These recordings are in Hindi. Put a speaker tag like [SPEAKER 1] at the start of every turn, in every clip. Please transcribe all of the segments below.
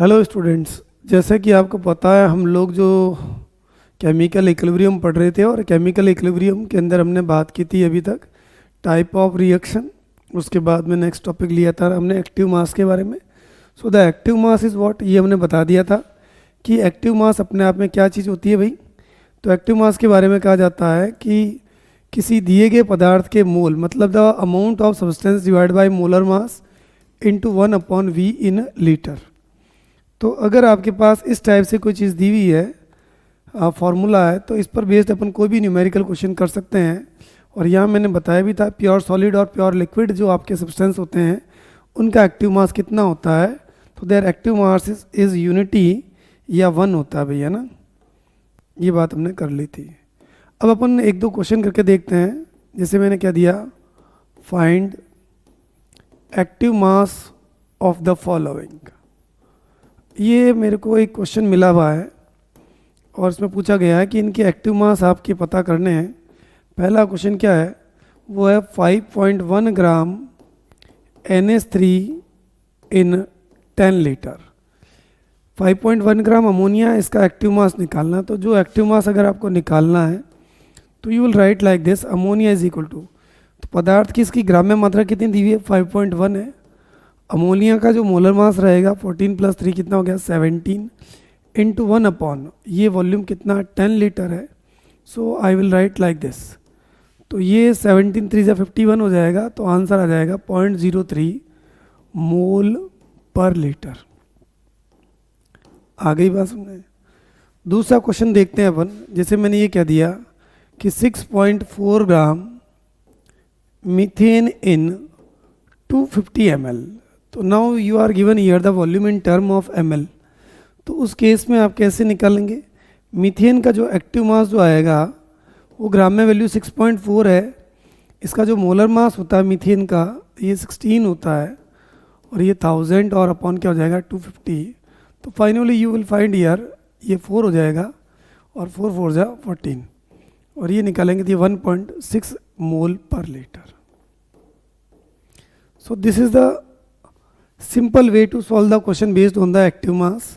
[SPEAKER 1] हेलो स्टूडेंट्स, जैसे कि आपको पता है हम लोग जो केमिकल इक्विलिब्रियम पढ़ रहे थे और केमिकल इक्विलिब्रियम के अंदर हमने बात की थी अभी तक टाइप ऑफ रिएक्शन। उसके बाद में नेक्स्ट टॉपिक लिया था हमने एक्टिव मास के बारे में। So the active mass is what, ये हमने बता दिया था कि एक्टिव मास अपने आप में क्या चीज़ होती है भाई। तो एक्टिव मास के बारे में कहा जाता है कि किसी दिए गए पदार्थ के मोल मतलब the amount of substance divide by molar mass into 1/V in litre. तो अगर आपके पास इस टाइप से कोई चीज़ दी हुई है, फार्मूला है, तो इस पर बेस्ड अपन कोई भी न्यूमेरिकल क्वेश्चन कर सकते हैं। और यहाँ मैंने बताया भी था प्योर सॉलिड और प्योर लिक्विड जो आपके सब्सटेंस होते हैं उनका एक्टिव मास कितना होता है। तो there active mass is unity या 1 होता है भैया ना। ये बात हमने कर ली थी। अब अपन एक दो क्वेश्चन करके देखते हैं। जैसे मैंने क्या दिया, find active mass of the following. ये मेरे को एक क्वेश्चन मिला हुआ है और इसमें पूछा गया है कि इनके एक्टिव मास आपके पता करने हैं। पहला क्वेश्चन क्या है, वो है 5.1 ग्राम NH3 इन 10 लीटर। 5.1 ग्राम अमोनिया, इसका एक्टिव मास निकालना। तो जो एक्टिव मास अगर आपको निकालना है तो you will write like this, ammonia is equal to, तो पदार्थ की इसकी ग्राम में मात्रा कितनी दी हुई है 5.1 है। अमोनिया का जो मोलर मास रहेगा 14 + 3 कितना हो गया 17 इंटू 1/, ये वॉल्यूम कितना 10 लीटर है। So I will write like this. तो ये 17 3 से 51 हो जाएगा, तो आंसर आ जाएगा 0.03 मोल पर लीटर। आ गई बात सुनने। दूसरा क्वेश्चन देखते हैं अपन। जैसे मैंने ये क्या दिया कि 6.4 ग्राम मीथेन इन 250 ml। तो now you are given here the volume in term of ml। तो उस केस में आप कैसे निकालेंगे, मीथेन का जो एक्टिव मास जो आएगा वो ग्राम में वैल्यू 6.4 है। इसका जो मोलर मास होता है मीथेन का ये 16 होता है और ये 1000 और अपॉन क्या हो जाएगा 250। तो finally you will find here ये 4 हो जाएगा और 4 4 जा 14 और ये निकालेंगे तो 1.6 मोल पर litre. So this is the simple way to solve the question based on the active mass।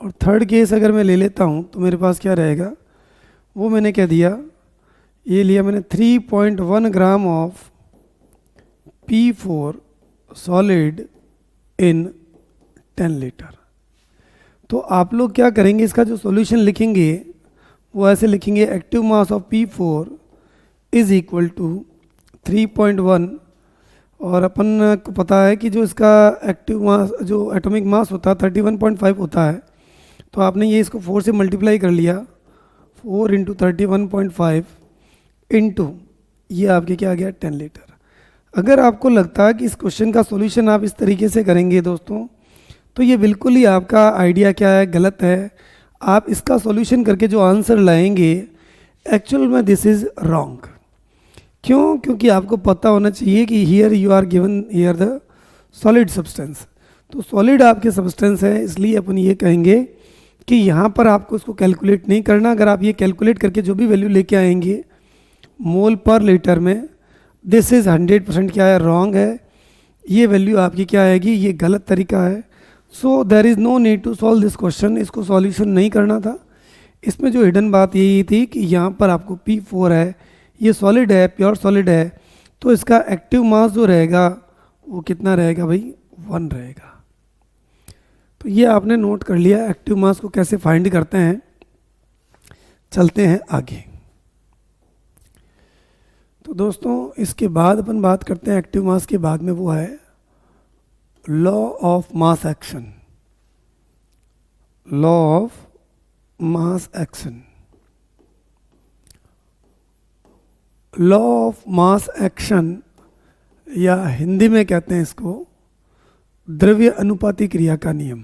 [SPEAKER 1] और थर्ड केस अगर मैं ले लेता हूँ तो मेरे पास क्या रहेगा, वो मैंने क्या दिया, ये लिया मैंने 3.1 gram of P4 solid in 10 litre. तो आप लोग क्या करेंगे, इसका जो सॉल्यूशन लिखेंगे वो ऐसे लिखेंगे, active mass of P4 is equal to 3.1 और अपन को पता है कि जो इसका एक्टिव मास जो एटॉमिक मास होता है 31.5 होता है। तो आपने ये इसको 4 से मल्टीप्लाई कर लिया, 4 इंटू 31.5 इंटू ये आपके क्या आ गया 10 लीटर। अगर आपको लगता है कि इस क्वेश्चन का सॉल्यूशन आप इस तरीके से करेंगे दोस्तों, तो ये बिल्कुल ही आपका आइडिया क्या है, गलत है। आप इसका सॉल्यूशन करके जो आंसर लाएंगे एक्चुअल में दिस इज़ रॉन्ग। क्यों? क्योंकि आपको पता होना चाहिए कि here you are given here the solid substance. तो सॉलिड आपके सब्सटेंस है, इसलिए अपन ये कहेंगे कि यहाँ पर आपको इसको कैलकुलेट नहीं करना। अगर आप ये कैलकुलेट करके जो भी वैल्यू लेके आएंगे मोल पर लीटर में, दिस इज़ 100% क्या है, रॉन्ग है। ये वैल्यू आपकी क्या आएगी, ये गलत तरीका है। So there is no need to solve this question. इसको सॉल्यूशन नहीं करना था। इसमें जो हिडन बात यही थी कि यहाँ पर आपको P4 है, ये सॉलिड है, प्योर सॉलिड है, तो इसका एक्टिव मास जो रहेगा वो कितना रहेगा भाई, 1 रहेगा। तो ये आपने नोट कर लिया एक्टिव मास को कैसे फाइंड करते हैं। चलते हैं आगे। तो दोस्तों इसके बाद अपन बात करते हैं एक्टिव मास के बाद में, वो है law of mass action. Law of mass action. Law of mass action या हिंदी में कहते हैं इसको द्रव्य अनुपाती क्रिया का नियम।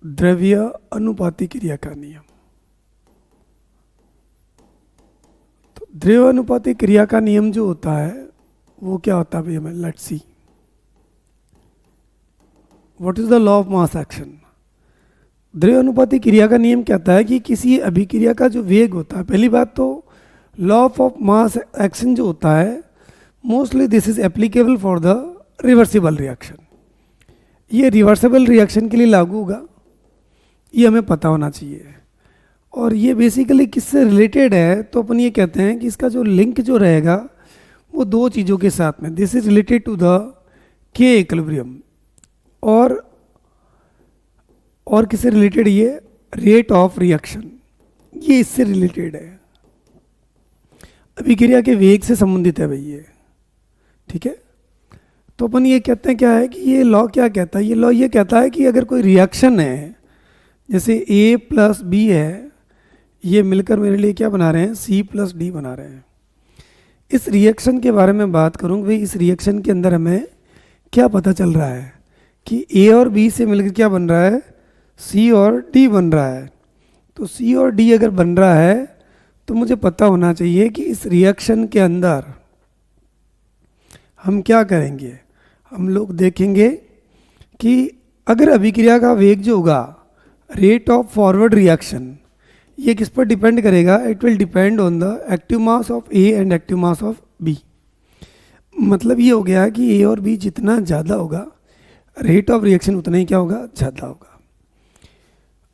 [SPEAKER 1] द्रव्य अनुपाती क्रिया का नियम। तो द्रव्य अनुपाती क्रिया का नियम जो होता है वो क्या होता है भैया, let's see what is the law of mass action. द्रव्य अनुपाती क्रिया का नियम कहता है कि किसी अभिक्रिया का जो वेग होता है, पहली बात तो लॉ ऑफ मास एक्शन जो होता है mostly this is applicable for the reversible reaction. ये रिवर्सिबल रिएक्शन के लिए लागू होगा, ये हमें पता होना चाहिए। और ये बेसिकली किससे रिलेटेड है, तो अपन ये कहते हैं कि इसका जो लिंक जो रहेगा वो दो चीज़ों के साथ में, this is related to the K equilibrium, और किससे रिलेटेड, ये रेट ऑफ रिएक्शन, ये इससे रिलेटेड है, अभिक्रिया के वेग से संबंधित है भाई ये, ठीक है। तो अपन ये कहते हैं क्या है कि ये लॉ क्या कहता है, ये लॉ ये कहता है कि अगर कोई रिएक्शन है, जैसे A प्लस बी है, ये मिलकर मेरे लिए क्या बना रहे हैं, C प्लस डी बना रहे हैं। इस रिएक्शन के बारे में बात करूँ भाई, इस रिएक्शन के अंदर हमें क्या पता चल रहा है कि A और B से मिलकर क्या बन रहा है, C और D बन रहा है। तो C और D अगर बन रहा है तो मुझे पता होना चाहिए कि इस रिएक्शन के अंदर हम क्या करेंगे, हम लोग देखेंगे कि अगर अभिक्रिया का वेग जो होगा, रेट ऑफ फॉरवर्ड रिएक्शन, ये किस पर डिपेंड करेगा, it will depend on the active mass of A and active mass of B. मतलब ये हो गया कि ए और बी जितना ज़्यादा होगा, रेट ऑफ रिएक्शन उतना ही क्या होगा, ज़्यादा होगा।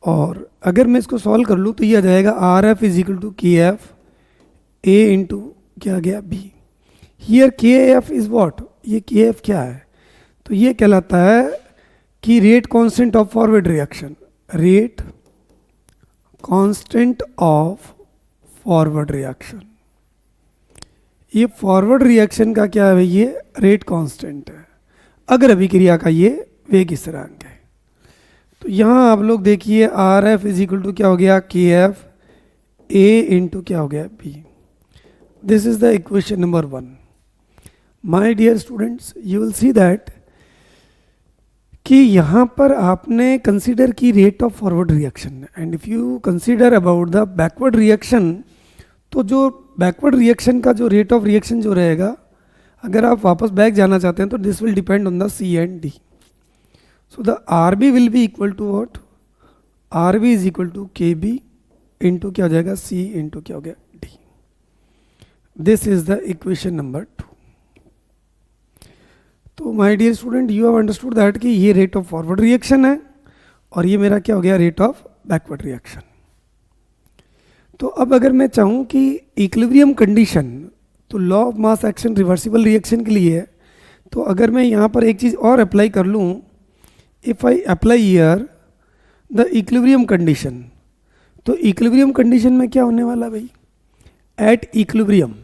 [SPEAKER 1] और अगर मैं इसको सॉल्व कर लूँ तो ये आ जाएगा R F is equal to K F A into क्या आ गया B. Here K F is what, ये के एफ क्या है, तो ये कहलाता है कि rate constant of forward reaction, rate constant of forward reaction. ये फॉरवर्ड रिएक्शन का क्या है, ये रेट कांस्टेंट है अगर अभिक्रिया का ये वेग स्थिरांक है। तो यहाँ आप लोग देखिए R F is equal to क्या हो गया, के एफ ए इंटू क्या हो गया B. This is the equation number 1। My dear students, you will see that कि यहाँ पर आपने कंसीडर की rate of forward reaction, and if you consider about the backward reaction, तो जो बैकवर्ड रिएक्शन का जो रेट ऑफ रिएक्शन जो रहेगा, अगर आप वापस बैक जाना चाहते हैं तो this will depend on the C and D. So the R B will be equal to what, R B is equal to K B into क्या हो जाएगा, सी इंटू क्या हो गया D. This is the equation number 2। तो my dear student, you have understood that कि ये रेट ऑफ फॉरवर्ड रिएक्शन है और ये मेरा क्या हो गया, रेट ऑफ बैकवर्ड रिएक्शन। तो अब अगर मैं चाहूँ कि इक्विलिब्रियम कंडीशन, तो law of mass action reversible reaction के लिए है, तो अगर मैं यहाँ पर एक चीज़ और अप्लाई कर लूँ, if I apply here the equilibrium condition, तो इक्विलिब्रियम कंडीशन में क्या होने वाला भाई, एट इक्विलिब्रियम,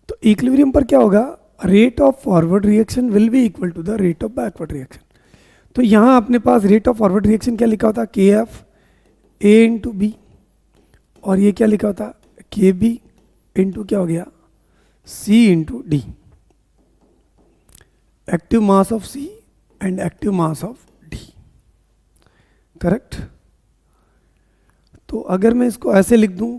[SPEAKER 1] तो इक्विलिब्रियम पर क्या होगा, rate of forward reaction will be equal to the rate of backward reaction. तो यहाँ अपने पास रेट ऑफ फॉरवर्ड रिएक्शन क्या लिखा होता, के एफ ए इंटू बी, और ये क्या लिखा होता, के बी इंटू क्या हो गया, C into D, active mass of C and active mass of D, correct. तो अगर मैं इसको ऐसे लिख दूं,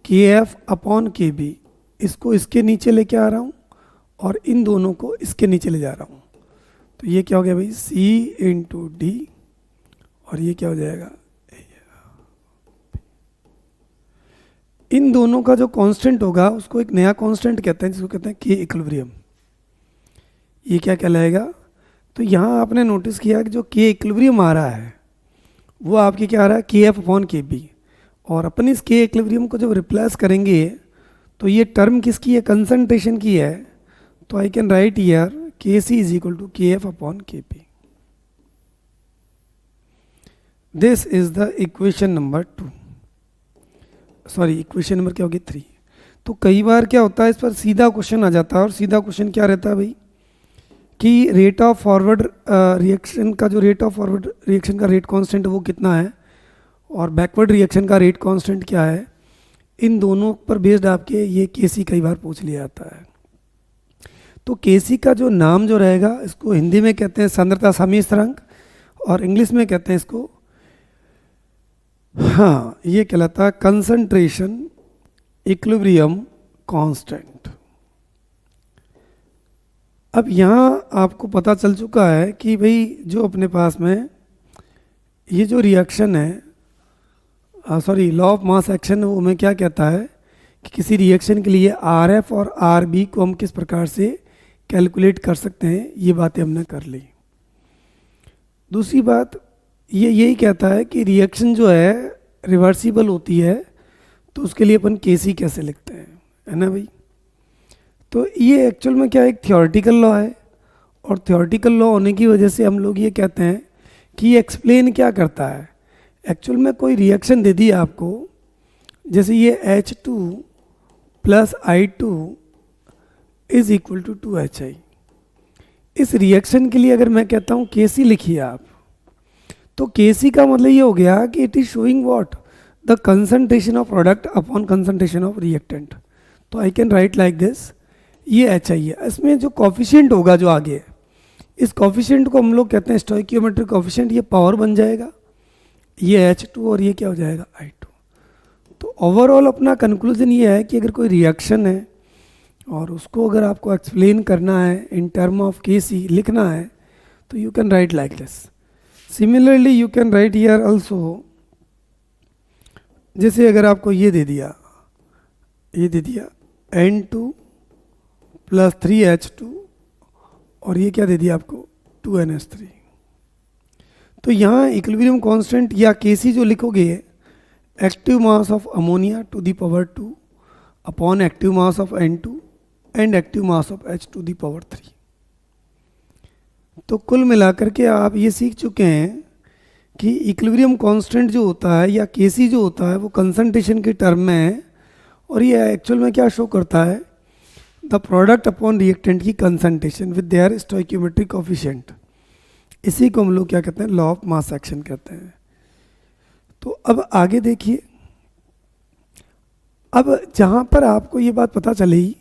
[SPEAKER 1] के एफ अपॉन के बी, इसको इसके नीचे लेके आ रहा हूं और इन दोनों को इसके नीचे ले जा रहा हूं, तो ये क्या हो गया भाई, सी इंटू डी, और ये क्या हो जाएगा, इन दोनों का जो कांस्टेंट होगा उसको एक नया कांस्टेंट कहते हैं जिसको कहते हैं के इक्विलिब्रियम। ये क्या कहलाएगा, तो यहाँ आपने नोटिस किया कि जो के इक्विलिब्रियम आ रहा है वो आपके क्या आ रहा है, के एफ अपॉन के बी, और अपन इस के इक्विलिब्रियम को जब रिप्लेस करेंगे तो ये टर्म किसकी है, कंसंट्रेशन की है, तो आई कैन राइट हियर के सी is equal to K F upon के P. This is the equation number 2, sorry equation number क्या होगी 3। तो कई बार क्या होता है, इस पर सीधा क्वेश्चन आ जाता है, और सीधा क्वेश्चन क्या रहता है भाई, कि रेट ऑफ फॉरवर्ड रिएक्शन का जो रेट ऑफ फॉरवर्ड रिएक्शन का रेट कांस्टेंट वो कितना है, और बैकवर्ड रिएक्शन का रेट कांस्टेंट क्या है, इन दोनों पर बेस्ड आपके ये केसी कई बार पूछ लिया जाता है। तो केसी का जो नाम जो रहेगा, इसको हिंदी में कहते हैं सांद्रता साम्य स्थिरांक, और इंग्लिश में कहते हैं इसको, हाँ ये कहलाता है कंसंट्रेशन इक्विलिब्रियम कांस्टेंट। अब यहाँ आपको पता चल चुका है कि भाई जो अपने पास में ये जो रिएक्शन है, sorry law of mass action, वो हमें क्या कहता है कि किसी रिएक्शन के लिए आर एफ और आर बी को हम किस प्रकार से कैलकुलेट कर सकते हैं, ये बातें हमने कर ली। दूसरी बात ये यही कहता है कि रिएक्शन जो है रिवर्सिबल होती है, तो उसके लिए अपन केसी कैसे लिखते हैं, है ना भाई। तो ये एक्चुअल में क्या एक थियोरेटिकल लॉ है, और थियोरेटिकल लॉ होने की वजह से हम लोग ये कहते हैं कि ये एक्सप्लेन क्या करता है। एक्चुअल में कोई रिएक्शन दे दी आपको, जैसे ये H2 plus I2 is equal to 2HI। इस रिएक्शन के लिए अगर मैं कहता हूँ केसी लिखिए आप, तो केसी का मतलब ये हो गया कि it is showing what, the concentration of product upon concentration of reactant. तो I can write like this, ये HI है। इसमें जो कॉफिशिएंट होगा जो आगे, इस कॉफिशिएंट को हम लोग कहते हैं स्टोइकियोमेट्रिक कॉफिशिएंट। ये पावर बन जाएगा, ये H2 और ये क्या हो जाएगा I2। तो ओवरऑल अपना कंक्लूजन ये है कि अगर कोई रिएक्शन है और उसको अगर आपको एक्सप्लेन करना है इन टर्म ऑफ केसी लिखना है, तो you can write like this. Similarly you can write here also, जैसे अगर आपको ये दे दिया N2 प्लस 3H2 और ये क्या दे दिया आपको 2NH3, तो यहाँ इक्विलिब्रियम कांस्टेंट या केसी जो लिखोगे, active mass of ammonia to the power 2 upon active mass of N2 and active mass of H to the power 3। तो कुल मिलाकर के आप ये सीख चुके हैं कि इक्विलिब्रियम कांस्टेंट जो होता है या केसी जो होता है वो कंसंट्रेशन के टर्म में है, और ये एक्चुअल में क्या शो करता है, द प्रोडक्ट अपॉन रिएक्टेंट की concentration with their stoichiometric coefficient. इसी को हम लोग क्या कहते हैं, लॉ ऑफ मास एक्शन कहते हैं। तो अब आगे देखिए, अब जहाँ पर आपको ये बात पता चली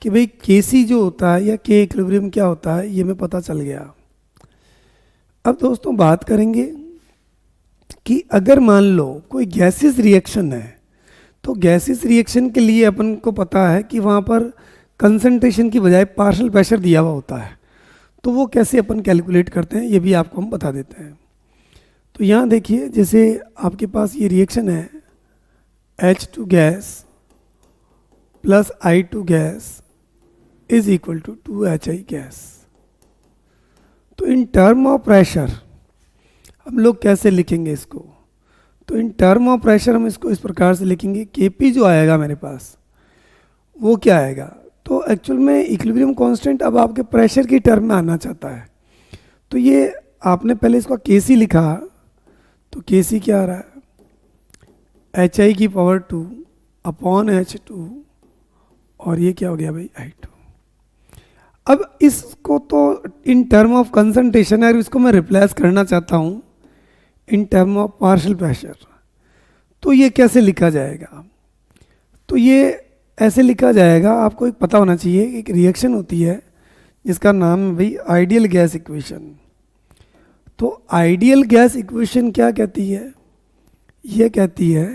[SPEAKER 1] कि भाई केसी जो होता है या के इक्विलिब्रियम क्या होता है, ये हमें पता चल गया। अब दोस्तों बात करेंगे कि अगर मान लो कोई गैसियस रिएक्शन है, तो गैसियस रिएक्शन के लिए अपन को पता है कि वहाँ पर कंसंट्रेशन की बजाय पार्शियल प्रेशर दिया हुआ होता है। तो वो कैसे अपन कैलकुलेट करते हैं ये भी आपको हम बता देते हैं। तो यहाँ देखिए, जैसे आपके पास ये रिएक्शन है H2 gas plus I2 gas is equal to 2HI gas. तो इन टर्म ऑफ प्रेशर हम लोग कैसे लिखेंगे इसको, तो इन टर्म ऑफ प्रेशर हम इसको इस प्रकार से लिखेंगे, Kp जो आएगा मेरे पास वो क्या आएगा, तो एक्चुअल में इक्विलिब्रियम कांस्टेंट अब आपके प्रेशर की टर्म में आना चाहता है। तो ये आपने पहले इसका Kc लिखा, तो Kc क्या आ रहा है, HI की पावर 2 अपॉन H2 और ये क्या हो गया भाई I2। अब इसको तो इन टर्म ऑफ कंसंट्रेशन है, इसको मैं रिप्लेस करना चाहता हूँ इन टर्म ऑफ पार्शियल प्रेशर, तो ये कैसे लिखा जाएगा, तो ये ऐसे लिखा जाएगा। आपको एक पता होना चाहिए, एक रिएक्शन होती है जिसका नाम है भाई आइडियल गैस इक्वेशन। तो आइडियल गैस इक्वेशन क्या कहती है, ये कहती है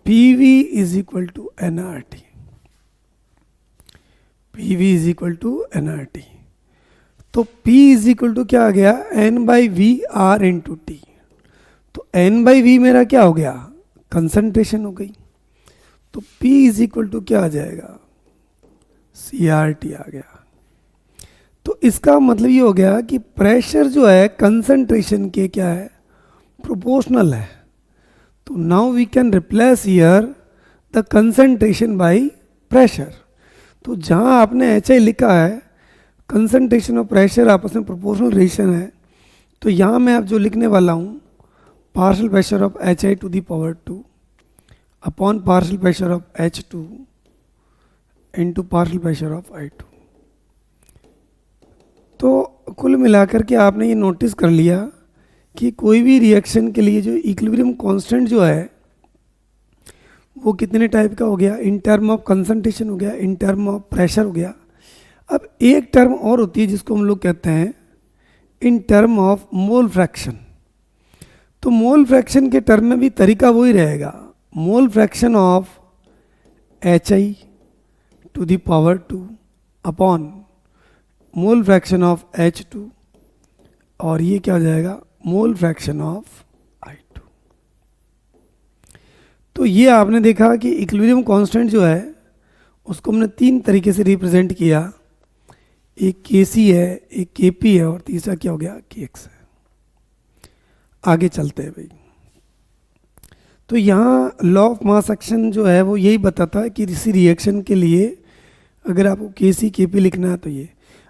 [SPEAKER 1] PV is equal to nRT। PV is equal to nRT। तो P इज इक्वल टू क्या आ गया, N by V R into T. तो N बाई वी मेरा क्या हो गया, कंसंट्रेशन हो गई। तो P इज इक्वल टू क्या आ जाएगा, CRT आ गया। तो इसका मतलब ये हो गया कि प्रेशर जो है कंसंट्रेशन के क्या है, प्रोपोर्शनल है। तो now we can replace here the concentration by pressure. तो जहाँ आपने HI लिखा है, कंसंट्रेशन और प्रेशर आपस में प्रोपोर्शनल रिलेशन है, तो यहाँ मैं अब जो लिखने वाला हूँ, partial pressure of HI to the power 2 upon partial pressure of H2 into partial pressure of I2। तो कुल मिलाकर के आपने ये नोटिस कर लिया कि कोई भी रिएक्शन के लिए जो इक्विलिब्रियम कांस्टेंट जो है वो कितने टाइप का हो गया, इन टर्म ऑफ कंसंट्रेशन हो गया, इन टर्म ऑफ प्रेशर हो गया। अब एक टर्म और होती है जिसको हम लोग कहते हैं इन टर्म ऑफ मोल फ्रैक्शन। तो मोल फ्रैक्शन के टर्म में भी तरीका वही रहेगा, mole fraction of HI to the power 2 upon mole fraction of H2 और ये क्या हो जाएगा, मोल फ्रैक्शन ऑफ I2। तो ये आपने देखा कि इक्विलिब्रियम कांस्टेंट जो है उसको हमने तीन तरीके से रिप्रेजेंट किया, एक Kc है, एक Kp है और तीसरा क्या हो गया, Kx है। आगे चलते हैं भाई। तो यहाँ लॉ ऑफ मास एक्शन जो है वो यही बताता है कि किसी रिएक्शन के लिए अगर आपको के सी के पी लिखना है तो ये।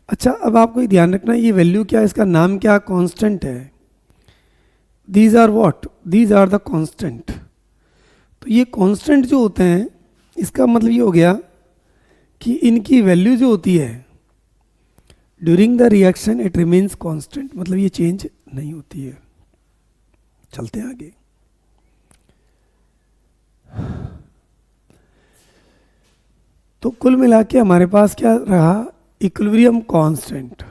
[SPEAKER 1] अच्छा, अब आपको ये ध्यान रखना है ये वैल्यू क्या है, इसका नाम क्या, कांस्टेंट है। These are what, these are the constant. तो ये कांस्टेंट जो होते हैं इसका मतलब ये हो गया कि इनकी वैल्यू जो होती है during the reaction it remains constant, मतलब ये चेंज नहीं होती है। चलते हैं आगे। तो कुल मिला के हमारे पास क्या रहा, इक्विलिब्रियम कांस्टेंट।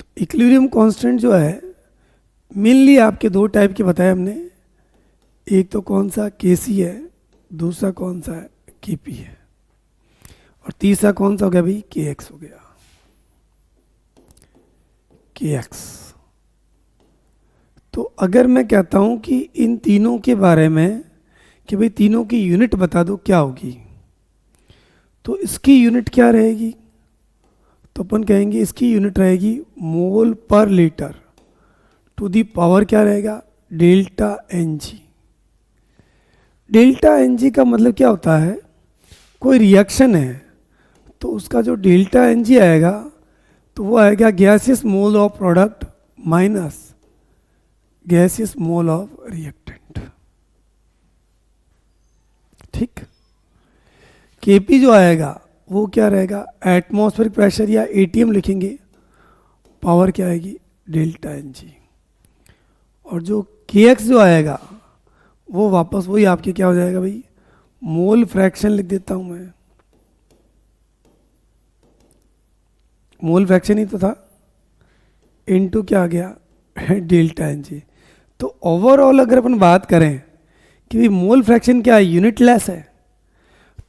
[SPEAKER 1] तो इक्विलिब्रियम कांस्टेंट जो है मेनली आपके दो टाइप के बताए हमने, एक तो कौन सा के सी है, दूसरा कौन सा है के पी है, और तीसरा कौन सा हो गया भाई के एक्स हो गया, के एक्स। तो अगर मैं कहता हूं कि इन तीनों के बारे में कि भाई तीनों की यूनिट बता दो क्या होगी, तो इसकी यूनिट क्या रहेगी, तो अपन कहेंगे इसकी यूनिट रहेगी मोल पर लीटर टू दी पावर क्या रहेगा, delta N G. Delta N G का मतलब क्या होता है, कोई रिएक्शन है तो उसका जो डेल्टा एन जी आएगा तो वो आएगा gaseous mole of product minus gaseous mole of reactant. ठीक। केपी जो आएगा वो क्या रहेगा, एटमॉस्फेरिक प्रेशर या एटीएम लिखेंगे, पावर क्या आएगी डेल्टा एन जी। और जो के एक्स जो आएगा वो वापस वही आपके क्या हो जाएगा भाई, मोल फ्रैक्शन लिख देता हूं मैं, मोल फ्रैक्शन ही तो था, इनटू क्या आ गया डेल्टा एन जी। तो ओवरऑल अगर अपन बात करें कि भाई मोल फ्रैक्शन क्या है, यूनिट लेस है,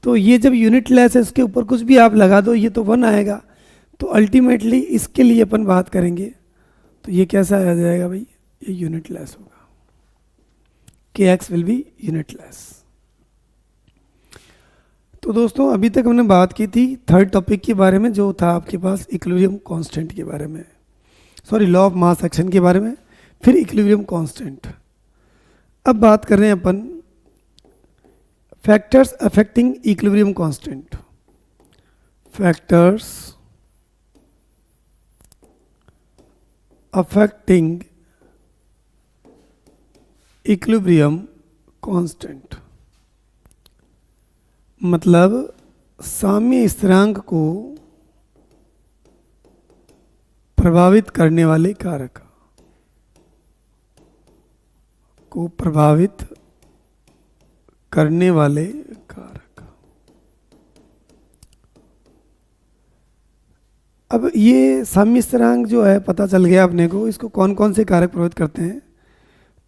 [SPEAKER 1] तो ये जब यूनिट लेस है इसके ऊपर कुछ भी आप लगा दो ये तो 1 आएगा। तो अल्टीमेटली इसके लिए अपन बात करेंगे तो ये कैसा आ जाएगा भाई, ये यूनिट लेस होगा, के x will be unit less. तो दोस्तों अभी तक हमने बात की थी थर्ड टॉपिक के बारे में जो था आपके पास इक्विलिब्रियम कांस्टेंट के बारे में, sorry law of mass action के बारे में, फिर इक्विलिब्रियम कांस्टेंट। अब बात कर रहे हैं अपन factors affecting equilibrium constant. Factors affecting equilibrium constant मतलब साम्य स्थिरांक को प्रभावित करने वाले कारक को प्रभावित करने वाले कारक। अब ये साम्य स्थिरांक जो है पता चल गया अपने को, इसको कौन कौन से कारक प्रभावित करते हैं।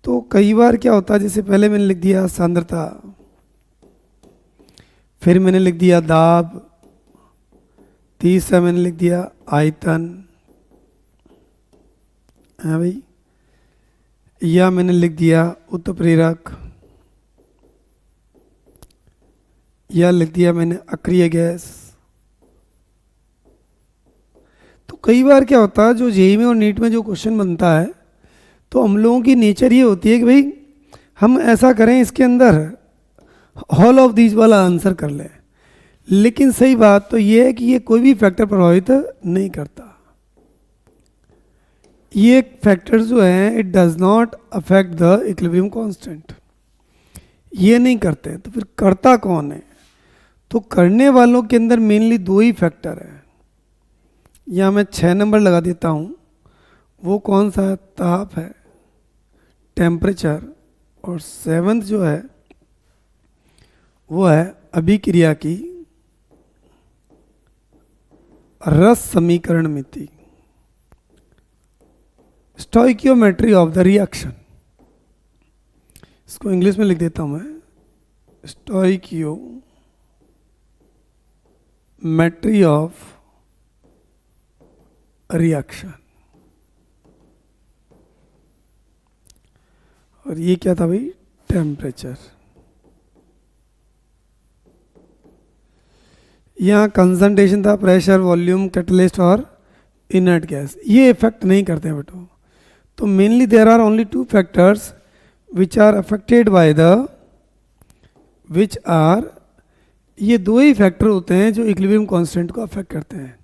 [SPEAKER 1] तो कई बार क्या होता है, जैसे पहले मैंने लिख दिया सांद्रता, फिर मैंने लिख दिया दाब, तीसरा मैंने लिख दिया आयतन, है भाई, या मैंने लिख दिया उत्प्रेरक, या लिख दिया मैंने अक्रिय गैस। तो कई बार क्या होता है जो जेईई में और नीट में जो क्वेश्चन बनता है तो हम लोगों की नेचर ये होती है कि भाई हम ऐसा करें इसके अंदर ऑल ऑफ दीज वाला आंसर कर लें, लेकिन सही बात तो ये है कि ये कोई भी फैक्टर प्रभावित नहीं करता। ये फैक्टर जो है it does not affect the equilibrium constant, ये नहीं करते। तो फिर करता कौन है, तो करने वालों के अंदर मेनली दो ही फैक्टर है, या मैं 6 नंबर लगा देता हूँ। वो कौन सा है, ताप है, टेम्परेचर, और 7th जो है वो है अभिक्रिया की रस समीकरण मिति, स्टोइकियोमेट्री ऑफ द रिएक्शन। इसको इंग्लिश में लिख देता हूं मैं, स्टोइकियोमेट्री ऑफ रिएक्शन। और ये क्या था भाई, टेम्परेचर। यहाँ कंसंट्रेशन था, प्रेशर, वॉल्यूम, कैटलिस्ट और इनर्ट गैस, ये इफेक्ट नहीं करते हैं बेटो। तो mainly there are only two factors which are affected by the which are, ये दो ही फैक्टर होते हैं जो इक्विलिब्रियम कांस्टेंट को अफेक्ट करते हैं।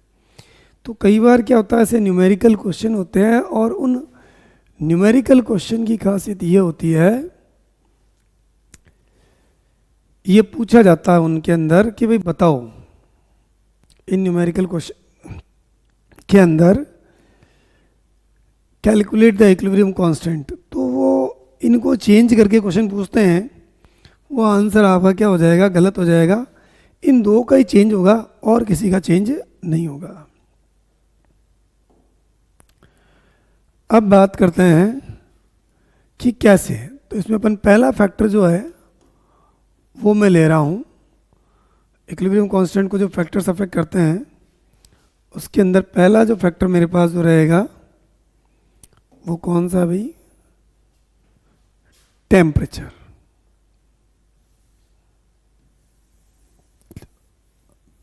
[SPEAKER 1] तो कई बार क्या होता है, ऐसे न्यूमेरिकल क्वेश्चन होते हैं और उन न्यूमेरिकल क्वेश्चन की खासियत ये होती है, ये पूछा जाता है उनके अंदर कि भाई बताओ इन न्यूमेरिकल क्वेश्चन के अंदर कैलकुलेट द इक्विलिब्रियम कांस्टेंट, तो वो इनको चेंज करके क्वेश्चन पूछते हैं, वो आंसर आपका क्या हो जाएगा, गलत हो जाएगा। इन दो का ही चेंज होगा और किसी का चेंज नहीं होगा। अब बात करते हैं कि कैसे। तो इसमें अपन पहला फैक्टर जो है वो मैं ले रहा हूँ, इक्विलिब्रियम कांस्टेंट को जो फैक्टर्स अफेक्ट करते हैं उसके अंदर पहला जो फैक्टर मेरे पास जो रहेगा वो कौन सा भाई, टेम्परेचर।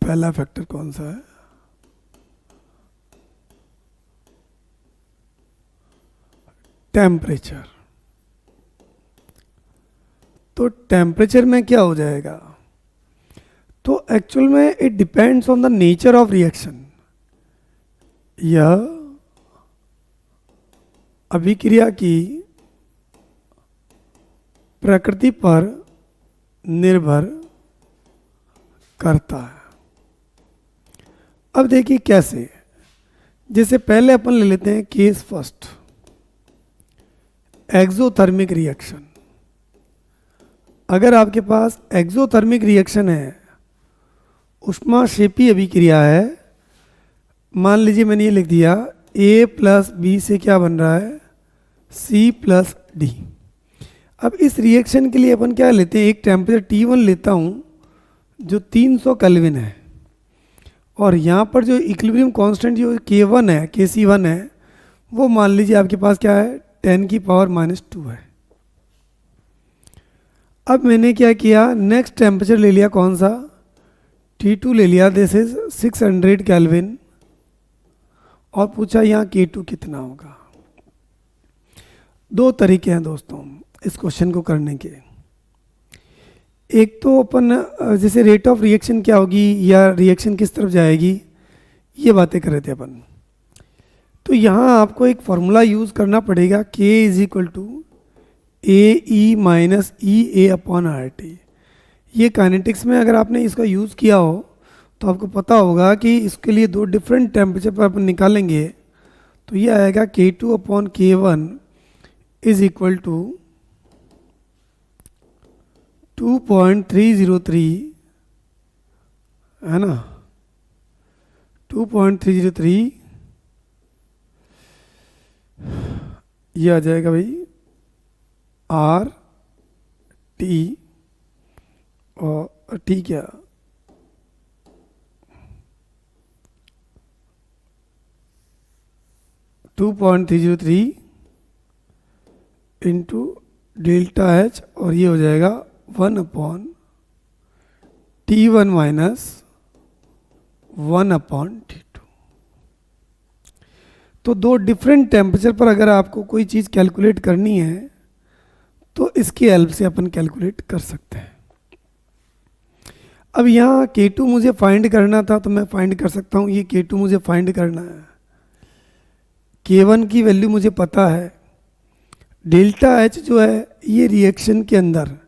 [SPEAKER 1] पहला फैक्टर कौन सा है, टेम्परेचर। तो टेम्परेचर में क्या हो जाएगा, तो एक्चुअल में it depends on the nature of reaction. यह अभिक्रिया की प्रकृति पर निर्भर करता है। अब देखिए कैसे, जैसे पहले अपन ले लेते हैं केस फर्स्ट, एक्सोथर्मिक रिएक्शन। अगर आपके पास एक्सोथर्मिक रिएक्शन है, ऊष्माक्षेपी अभिक्रिया है, मान लीजिए मैंने ये लिख दिया A प्लस बी से क्या बन रहा है, C प्लस डी। अब इस रिएक्शन के लिए अपन क्या लेते हैं, एक टेम्परेचर T1 लेता हूँ जो 300 केल्विन है, और यहाँ पर जो इक्विलिब्रियम कांस्टेंट जो K1 है, KC1 है, वो मान लीजिए आपके पास क्या है, 10⁻⁻2 है। अब मैंने क्या किया, नेक्स्ट टेम्परेचर ले लिया कौन सा, T2 ले लिया, दिस इज 600 केल्विन, और पूछा यहाँ K2 कितना होगा। दो तरीके हैं दोस्तों इस क्वेश्चन को करने के। एक तो अपन जैसे रेट ऑफ रिएक्शन क्या होगी या रिएक्शन किस तरफ जाएगी, ये बातें कर रहे थे अपन। तो यहाँ आपको एक फॉर्मूला यूज़ करना पड़ेगा, K is equal to AE minus EA/RT। ये काइनेटिक्स में अगर आपने इसका यूज़ किया हो तो आपको पता होगा कि इसके लिए दो डिफरेंट टेम्परेचर पर अपन निकालेंगे, तो ये आएगा K2/K1 इज इक्वल टू 2.303, है ना, 2.303, ये आ जाएगा भाई RT, और T क्या, टू 2.303 इंटू डेल्टा H, और ये हो जाएगा 1/T1 माइनस 1/T2। तो दो डिफरेंट टेम्परेचर पर अगर आपको कोई चीज़ कैलकुलेट करनी है तो इसकी हेल्प से अपन कैलकुलेट कर सकते हैं। अब यहाँ K2 मुझे फाइंड करना था, तो मैं फाइंड कर सकता हूँ, ये K2 मुझे फाइंड करना है। K1 की वैल्यू मुझे पता है, डेल्टा H जो है ये रिएक्शन के अंदर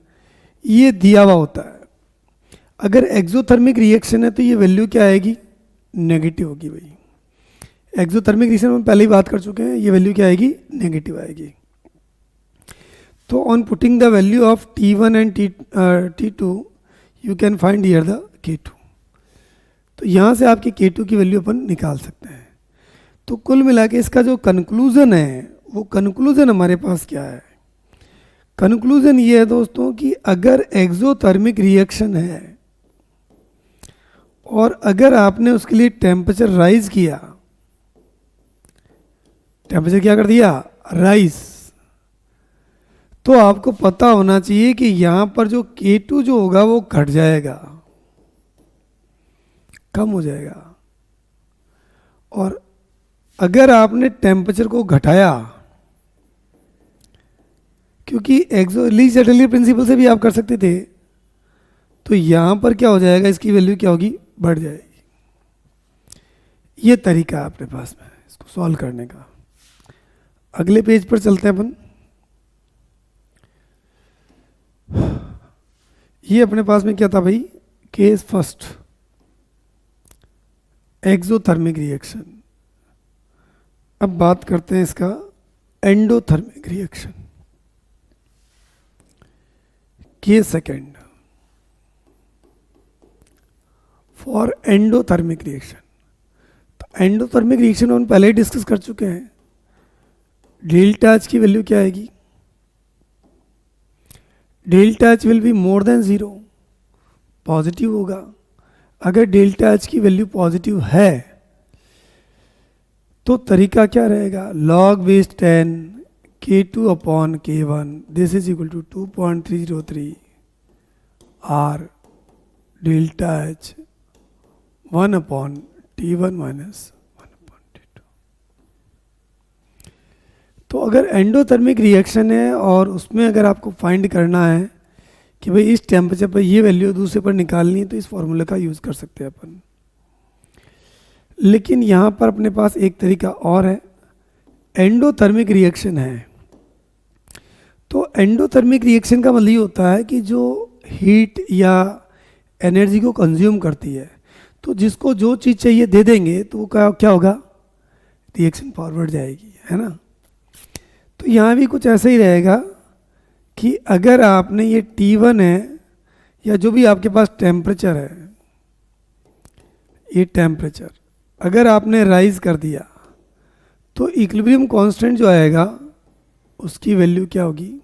[SPEAKER 1] ये दिया हुआ होता है। अगर एक्सोथर्मिक रिएक्शन है तो ये वैल्यू क्या आएगी, नेगेटिव होगी भाई। एक्सोथर्मिक रिएक्शन में पहले ही बात कर चुके हैं, ये वैल्यू क्या आएगी, नेगेटिव आएगी। तो on putting the value of T1 and T2 you can find here the K2। तो यहाँ से आपके K2 की वैल्यू अपन निकाल सकते हैं। तो कुल मिला के इसका जो कंक्लूजन है, वो कंक्लूजन हमारे पास क्या है, कंक्लूजन ये है दोस्तों कि अगर एक्सोथर्मिक रिएक्शन है और अगर आपने उसके लिए टेम्परेचर राइज किया, टेम्परेचर क्या कर दिया, राइज, तो आपको पता होना चाहिए कि यहां पर जो K2 जो होगा वो घट जाएगा, कम हो जाएगा। और अगर आपने टेम्परेचर को घटाया क्योंकि लीस्ट एटर्ली प्रिंसिपल से भी आप कर सकते थे, तो यहाँ पर क्या हो जाएगा, इसकी वैल्यू क्या होगी, बढ़ जाएगी। ये तरीका है अपने पास में इसको सॉल्व करने का। अगले पेज पर चलते हैं अपन। ये अपने पास में क्या था भाई, केस फर्स्ट, एक्सोथर्मिक रिएक्शन। अब बात करते हैं इसका endothermic reaction. Case second for endothermic reaction. तो एंडोथर्मिक रिएक्शन हम पहले ही डिस्कस कर चुके हैं। डेल्टा एच की वैल्यू क्या आएगी, delta H will be more than 0, positive होगा। अगर डेल्टा एच की वैल्यू पॉजिटिव है तो तरीका क्या रहेगा, log base 10 K2 upon K1 this is equal to 2.303 R delta H 1 upon T1 minus 1 upon T2। तो अगर एंडोथर्मिक रिएक्शन है और उसमें अगर आपको फाइंड करना है कि भाई इस टेम्परेचर पर ये वैल्यू दूसरे पर निकालनी है, तो इस फॉर्मूले का यूज़ कर सकते हैं अपन। लेकिन यहाँ पर अपने पास एक तरीका और है, एंडोथर्मिक रिएक्शन है। तो एंडोथर्मिक रिएक्शन का मतलब ये होता है कि जो हीट या एनर्जी को कंज्यूम करती है, तो जिसको जो चीज़ चाहिए दे देंगे तो वो क्या होगा, रिएक्शन फॉरवर्ड जाएगी, है ना। तो यहाँ भी कुछ ऐसा ही रहेगा कि अगर आपने ये T1 है या जो भी आपके पास टेम्परेचर है, ये टेम्परेचर अगर आपने राइज कर दिया तो इक्विलिब्रियम कांस्टेंट जो आएगा उसकी वैल्यू क्या होगी,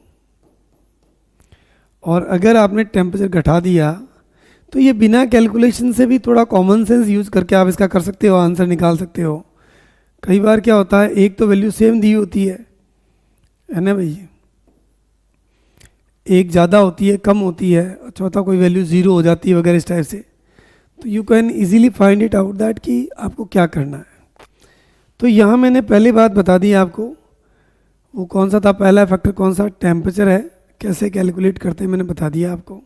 [SPEAKER 1] और अगर आपने टेम्परेचर घटा दिया तो ये बिना कैलकुलेशन से भी थोड़ा कॉमन सेंस यूज करके आप इसका कर सकते हो, आंसर निकाल सकते हो। कई बार क्या होता है, एक तो वैल्यू सेम दी होती है ना भाई, एक ज़्यादा होती है, कम होती है, चौथा कोई वैल्यू 0 हो जाती है वगैरह इस टाइप से। तो you can easily find it out that कि आपको क्या करना है। तो यहाँ मैंने पहली बात बता दी आपको, वो कौन सा था पहला फैक्टर, कौन सा, टेम्परेचर है, कैसे कैलकुलेट करते हैं मैंने बता दिया आपको।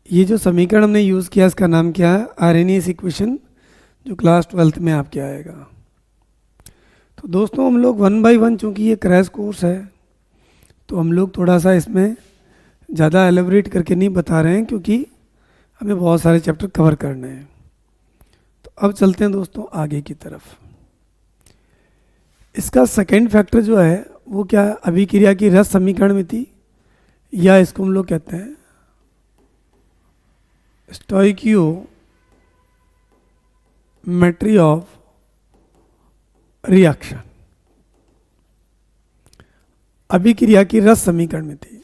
[SPEAKER 1] ये जो समीकरण हमने यूज़ किया इसका नाम क्या है, आर्हेनियस इक्वेशन, जो क्लास 12th में आपके आएगा। तो दोस्तों हम लोग 1 बाय 1, चूँकि ये क्रैश कोर्स है तो हम लोग थोड़ा सा इसमें ज़्यादा एलेबरेट करके नहीं बता रहे हैं, क्योंकि हमें बहुत सारे चैप्टर कवर करने हैं। तो अब चलते हैं दोस्तों आगे की तरफ। इसका सेकेंड फैक्टर जो है वो क्या है, अभिक्रिया की रस समीकरण में थी, या इसको हम लोग कहते हैं स्टोइकियोमेट्री ऑफ रिएक्शन। अभिक्रिया की रस समीकरण में थी।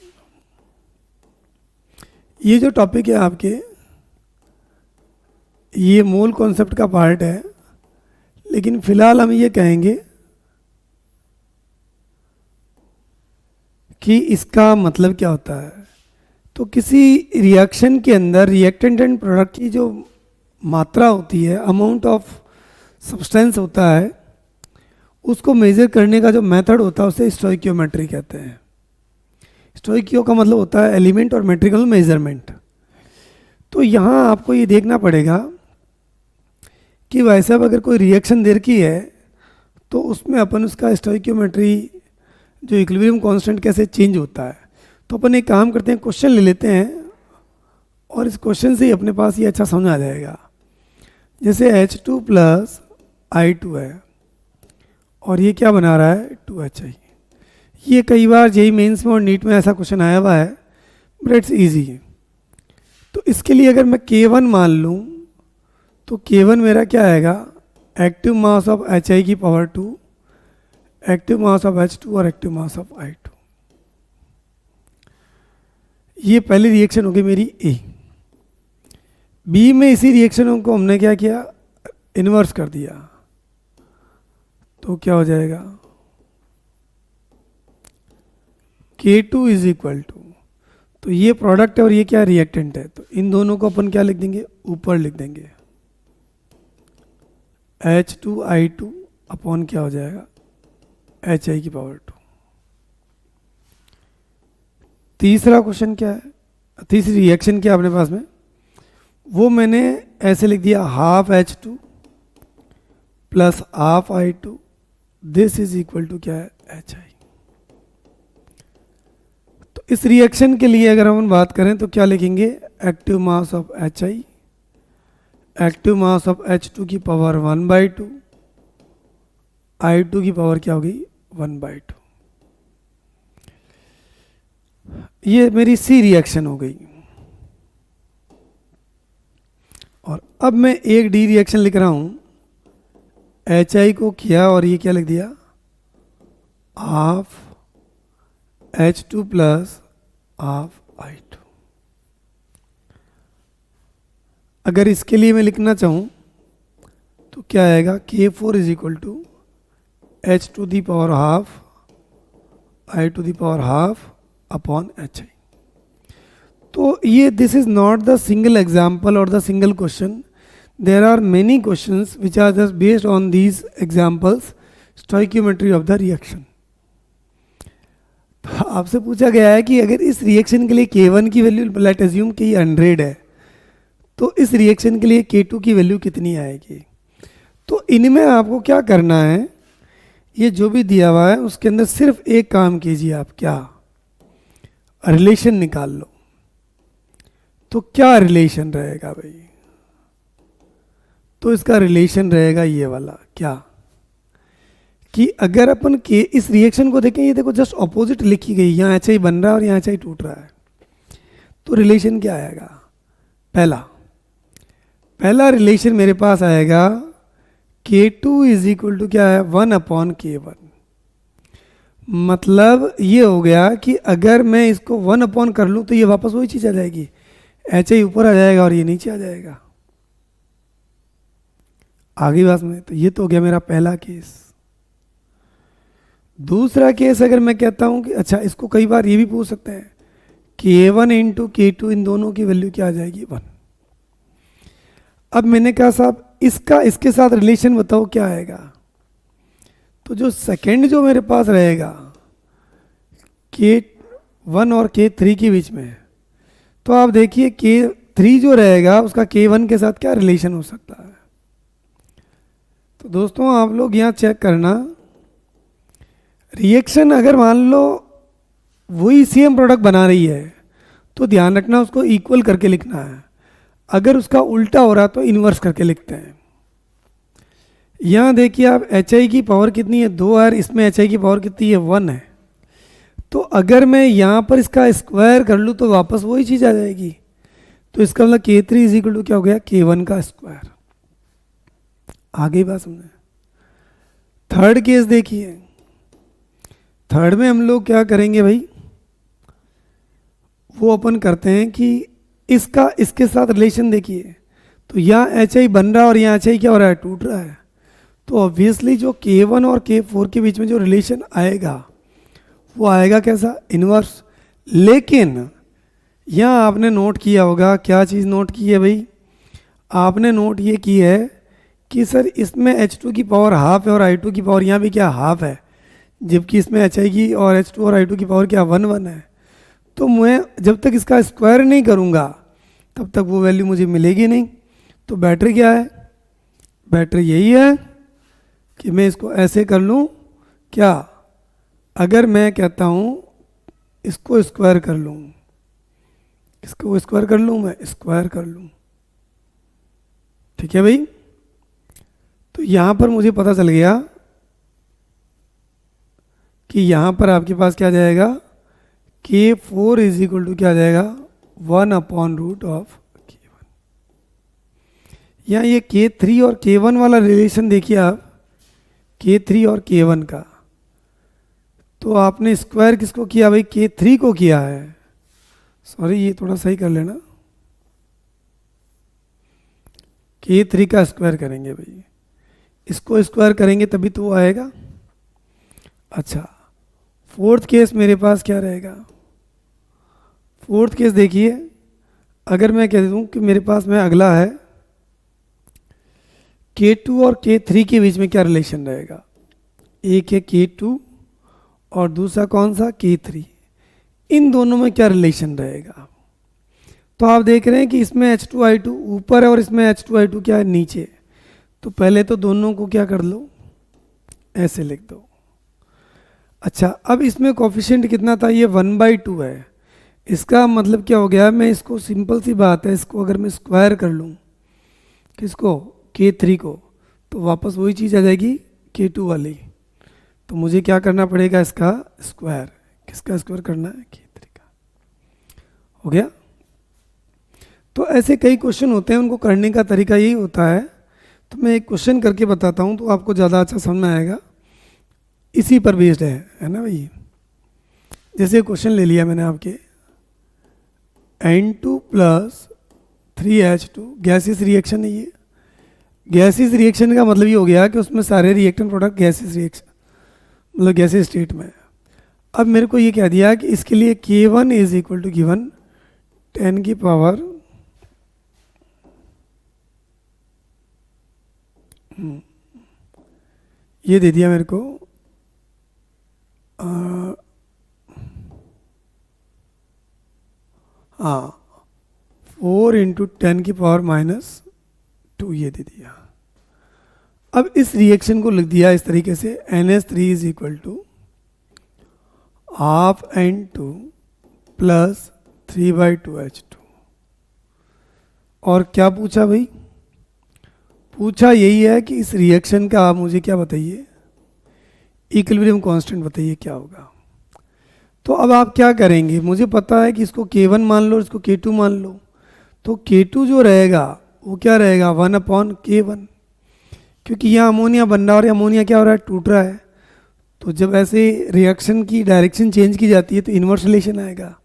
[SPEAKER 1] ये जो टॉपिक है आपके, ये मोल कॉन्सेप्ट का पार्ट है, लेकिन फिलहाल हम ये कहेंगे कि इसका मतलब क्या होता है। तो किसी रिएक्शन के अंदर रिएक्टेंट एंड प्रोडक्ट की जो मात्रा होती है, अमाउंट ऑफ सब्सटेंस होता है, उसको मेजर करने का जो मेथड होता है उसे स्टोइकियोमेट्री कहते हैं। स्टोइकियो का मतलब होता है एलिमेंट और मेट्रिकल मेजरमेंट। तो यहाँ आपको ये देखना पड़ेगा कि वैसे अब अगर कोई रिएक्शन दे रखी है तो उसमें अपन उसका स्टोइकियोमेट्री, जो इक्विलिब्रियम कांस्टेंट कैसे चेंज होता है। तो अपन एक काम करते हैं, क्वेश्चन ले लेते हैं और इस क्वेश्चन से ही अपने पास ये अच्छा समझ आ जाएगा। जैसे H2 प्लस I2 है और ये क्या बना रहा है, 2HI। ये कई बार जेईई मेंस में और नीट में ऐसा क्वेश्चन आया हुआ है, बट इट्स ईजी। तो इसके लिए अगर मैं K1 मान लूँ तो K1 मेरा क्या आएगा, एक्टिव मास ऑफ HI की power 2, active mass of H2 और एक्टिव मास ऑफ I2। ये पहली रिएक्शन होगी मेरी A। B में इसी रिएक्शन को हमने क्या किया, इन्वर्स कर दिया, तो क्या हो जाएगा, K2 इज इक्वल टू, तो ये प्रोडक्ट है और ये क्या रिएक्टेंट है, तो इन दोनों को अपन क्या लिख देंगे, ऊपर लिख देंगे, H2I2 अपॉन क्या हो जाएगा, HI की पावर 2। तीसरा क्वेश्चन क्या है, तीसरी रिएक्शन क्या अपने पास में, वो मैंने ऐसे लिख दिया half H2 plus half I2, this is equal to क्या है HI। तो इस रिएक्शन के लिए अगर हम बात करें तो क्या लिखेंगे, active mass of HI, active mass of H2 की पावर 1/2, I2 की पावर क्या होगी 1/2। ये मेरी सी रिएक्शन हो गई। और अब मैं एक डी रिएक्शन लिख रहा हूं, HI को किया और ये क्या लिख दिया half H2 plus half I2। अगर इसके लिए मैं लिखना चाहूं तो क्या आएगा, K4 is equal to H to the power half I to the power half upon HI। तो ये this is not the single example और the single question, there are many questions which are just based on these examples, stoichiometry of the reaction. तो आपसे पूछा गया है कि अगर इस रिएक्शन के लिए K1 की वैल्यू लेट अज्यूम कि 100 है, तो इस रिएक्शन के लिए K2 की वैल्यू कितनी आएगी। तो इनमें आपको क्या करना है, ये जो भी दिया हुआ है उसके अंदर सिर्फ एक काम कीजिए आप, क्या रिलेशन निकाल लो। तो क्या रिलेशन रहेगा भाई, तो इसका रिलेशन रहेगा ये वाला, क्या कि अगर अपन के इस रिएक्शन को देखें, ये देखो जस्ट ऑपोजिट लिखी गई, यहाँ HI बन रहा है और यहाँ HI टूट रहा है, तो रिलेशन क्या आएगा, पहला रिलेशन मेरे पास आएगा K2 इज इक्वल टू क्या है 1/K1। मतलब ये हो गया कि अगर मैं इसको 1 कर लूँ तो ये वापस वही चीज़ आ जाएगी, HI ऊपर आ जाएगा और ये नीचे आ जाएगा। आगे बात में, तो ये तो हो गया मेरा पहला केस। दूसरा केस अगर मैं कहता हूं कि अच्छा, इसको कई बार ये भी पूछ सकते हैं K1 इंटू K2 इन दोनों की वैल्यू क्या आ जाएगी 1। अब मैंने कहा साहब इसका इसके साथ रिलेशन बताओ क्या आएगा। तो जो सेकंड जो मेरे पास रहेगा K1 और K3 के बीच में, तो आप देखिए K3 जो रहेगा उसका K1 के साथ क्या रिलेशन हो सकता है। तो दोस्तों आप लोग यहाँ चेक करना, रिएक्शन अगर मान लो वही सेम प्रोडक्ट बना रही है तो ध्यान रखना उसको इक्वल करके लिखना है, अगर उसका उल्टा हो रहा तो इन्वर्स करके लिखते हैं। यहाँ देखिए आप HI की पावर कितनी है 2 है, इसमें HI की पावर कितनी है 1 है। तो अगर मैं यहाँ पर इसका स्क्वायर कर लूँ तो वापस वही चीज़ आ जाएगी। तो इसका मतलब K3 इज इक्वल टू क्या हो गया K1 का स्क्वायर। आगे बात समझे। थर्ड केस देखिए, थर्ड में हम लोग क्या करेंगे भाई, वो अपन करते हैं कि इसका इसके साथ रिलेशन देखिए, तो यहाँ HI बन रहा है और यहाँ HI क्या हो रहा है टूट रहा है। तो ऑब्वियसली जो K1 और K4 के बीच में जो रिलेशन आएगा वो आएगा कैसा, इनवर्स। लेकिन यहाँ आपने नोट किया होगा, क्या चीज़ नोट की है भाई, आपने नोट ये की है कि सर इसमें H2 की पावर हाफ है और I2 की पावर यहाँ भी क्या हाफ है, जबकि इसमें HI की और H2 और I2 की पावर क्या 1 है। तो मैं जब तक इसका स्क्वायर नहीं करूँगा तब तक वो वैल्यू मुझे मिलेगी नहीं। तो बैटरी क्या है, बैटरी यही है कि मैं इसको ऐसे कर लूँ क्या, अगर मैं कहता हूँ इसको स्क्वायर कर लूँ, इसको स्क्वायर कर लूँ, मैं स्क्वायर कर लूँ, ठीक है भाई। तो यहाँ पर मुझे पता चल गया कि यहाँ पर आपके पास क्या जाएगा K4 इज इक्वल टू क्या जाएगा 1/√K1। यहाँ ये K3 और K1 वाला रिलेशन देखिए आप, K3 और K1 का, तो आपने स्क्वायर किसको किया भाई, K3 को किया है। सॉरी ये थोड़ा सही कर लेना, K3 का स्क्वायर करेंगे भाई, इसको स्क्वायर करेंगे तभी तो वो आएगा। अच्छा फोर्थ केस मेरे पास क्या रहेगा, फोर्थ केस देखिए, अगर मैं कह दूं कि मेरे पास में अगला है K2 और K3 के बीच में क्या रिलेशन रहेगा, एक है K2 और दूसरा कौन सा K3। इन दोनों में क्या रिलेशन रहेगा। तो आप देख रहे हैं कि इसमें H2I2 ऊपर है और इसमें H2I2 क्या है, नीचे। तो पहले तो दोनों को क्या कर लो, ऐसे लिख दो। अच्छा, अब इसमें कोफिशिएंट कितना था, ये 1/2 है। इसका मतलब क्या हो गया, मैं इसको, सिंपल सी बात है, इसको अगर मैं स्क्वायर कर लूँ, किसको, K3 को, तो वापस वही चीज़ आ जाएगी K2 वाली। तो मुझे क्या करना पड़ेगा, इसका स्क्वायर। किसका स्क्वायर करना है, K3 का। हो गया। तो ऐसे कई क्वेश्चन होते हैं, उनको करने का तरीका यही होता है। तो मैं एक क्वेश्चन करके बताता हूँ तो आपको ज़्यादा अच्छा समझ में आएगा। इसी पर बेस्ड है ना भाई। जैसे क्वेश्चन ले लिया मैंने आपके, N2 + 3H2 गैसियस रिएक्शन है। ये गैसियस रिएक्शन का मतलब ये हो गया कि उसमें सारे रिएक्टेंट प्रोडक्ट गैसियस रिएक्शन, मतलब गैसियस स्टेट में है। अब मेरे को ये कह दिया कि इसके लिए K1 = गिवन 10 की पावर ये दे दिया मेरे को, हाँ 4 × 10 की पावर -2 ये दे दिया। अब इस रिएक्शन को लिख दिया इस तरीके से, NH3 = ½ N2 + 3/2H2। और क्या पूछा भाई, पूछा यही है कि इस रिएक्शन का आप मुझे क्या बताइए, इक्विलिब्रियम कांस्टेंट बताइए क्या होगा। तो अब आप क्या करेंगे, मुझे पता है कि इसको K1 मान लो, इसको K2 मान लो। तो K2 जो रहेगा वो क्या रहेगा, 1/K1, क्योंकि यहाँ अमोनिया बन रहा है और अमोनिया क्या हो रहा है, टूट रहा है। तो जब ऐसे रिएक्शन की डायरेक्शन चेंज की जाती है तो इन्वर्स रिलेशन आएगा।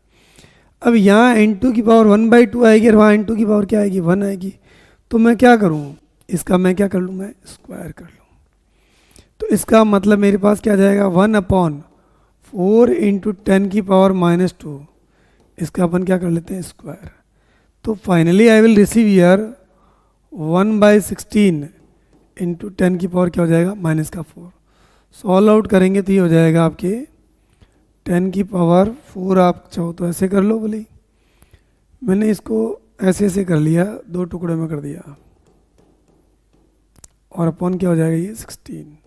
[SPEAKER 1] अब यहाँ N2 की पावर 1/2 आएगी और वहाँ N2 की पावर क्या आएगी, 1 आएगी। तो मैं क्या करूँ, इसका मैं क्या कर लूँ, मैं स्क्वायर कर लूँ। तो इसका मतलब मेरे पास क्या जाएगा, 1/4 × 10 की पावर -2। इसका अपन क्या कर लेते हैं, स्क्वायर। तो finally I will receive here 1/16 × 10 की पावर क्या हो जाएगा, -4। सॉल्व आउट करेंगे तो ये हो जाएगा आपके 10 की पावर 4। आप चाहो तो ऐसे कर लो बोली, मैंने इसको ऐसे ऐसे कर लिया, 2 टुकड़े में कर दिया, और अपॉन क्या हो जाएगा, ये 16,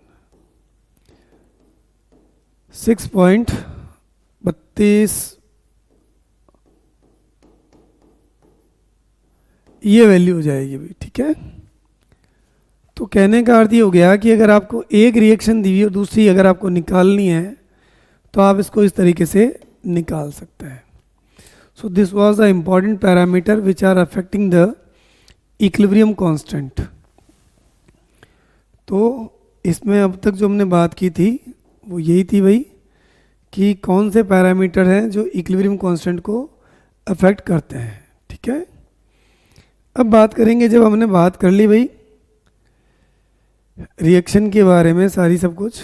[SPEAKER 1] 6.32 ये वैल्यू हो जाएगी भाई, ठीक है। तो कहने का अर्थ ये हो गया कि अगर आपको एक रिएक्शन दी हुई और दूसरी अगर आपको निकालनी है तो आप इसको इस तरीके से निकाल सकते हैं। So this was the important parameter which are affecting the equilibrium constant. तो इसमें अब तक जो हमने बात की थी वो यही थी भाई, कि कौन से पैरामीटर हैं जो इक्विलिब्रियम कांस्टेंट को अफेक्ट करते हैं, ठीक है। अब बात करेंगे, जब हमने बात कर ली भाई रिएक्शन के बारे में सारी सब कुछ,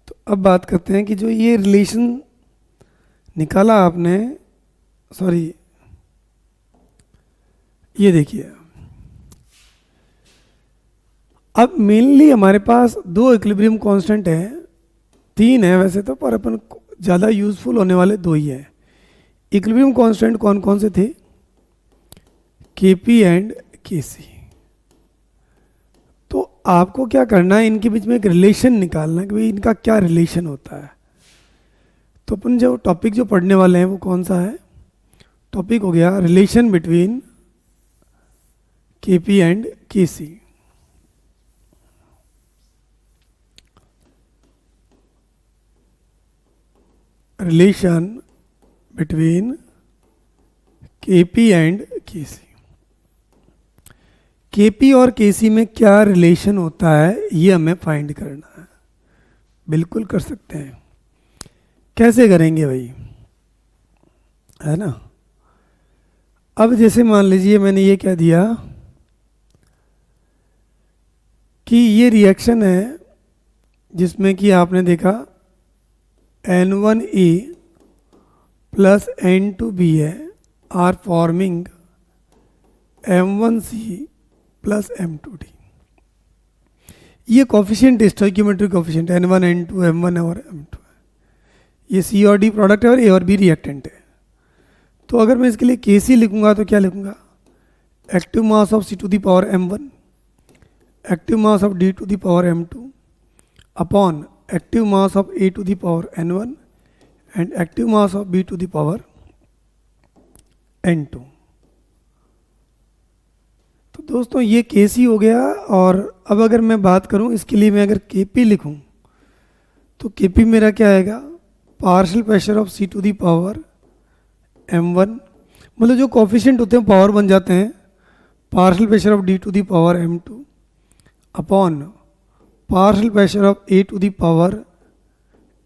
[SPEAKER 1] तो अब बात करते हैं कि जो ये रिलेशन निकाला आपने, सॉरी ये देखिए, अब मेनली हमारे पास 2 इक्विलिब्रियम कांस्टेंट है, 3 है वैसे तो, पर अपन ज़्यादा यूजफुल होने वाले 2 ही है। इक्विलिब्रियम कांस्टेंट कौन कौन से थे, Kp एंड Kc। तो आपको क्या करना है, इनके बीच में एक रिलेशन निकालना है कि भाई इनका क्या रिलेशन होता है। तो अपन जो टॉपिक जो पढ़ने वाले हैं वो कौन सा है, टॉपिक हो गया relation between Kp and Kc। Relation between Kp and Kc। Kp और Kc में क्या रिलेशन होता है ये हमें फाइंड करना है। बिल्कुल कर सकते हैं, कैसे करेंगे भाई, है ना। अब जैसे मान लीजिए मैंने ये कह दिया कि ये रिएक्शन है जिसमें कि आपने देखा N1A + N2B है, आर फॉर्मिंग M1C + M2D। ये कोफिशिएंट है, stoichiometric coefficient N1 N2 M1 और M2 है। ये C और D प्रोडक्ट है और A और B रिएक्टेंट है। तो अगर मैं इसके लिए के सी लिखूंगा तो क्या लिखूंगा, active mass of C to the power m1 active mass of D to the power m2 upon active mass of A to the power n1 and active mass of B to the power n2। तो दोस्तों ये के सी हो गया। और अब अगर मैं बात करूं इसके लिए, मैं अगर के पी लिखूं तो के पी मेरा क्या आएगा, partial pressure of C to the power m1, मतलब जो कोफिशिएंट होते हैं पावर बन जाते हैं, partial pressure of D to the power m2 upon partial pressure of A to the power